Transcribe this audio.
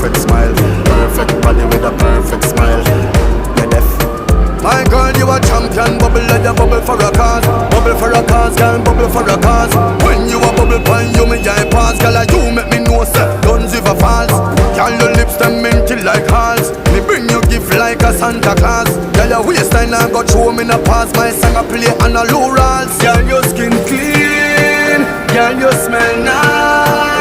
perfect smile. Perfect body with a perfect smile. You're deaf. My girl, you a champion. Bubble like a bubble for a cause. Bubble for a cause, girl, bubble for a cause. When you a bubble pan, you me eye pass. Girl, you make me know say guns if a false. Girl, your lips them minty like hearts. Me bring you gift like a Santa Claus. Girl, your waistline I got show me in a pass. My song I play on a low rolls. Girl, your skin clean. Girl, you smell nice.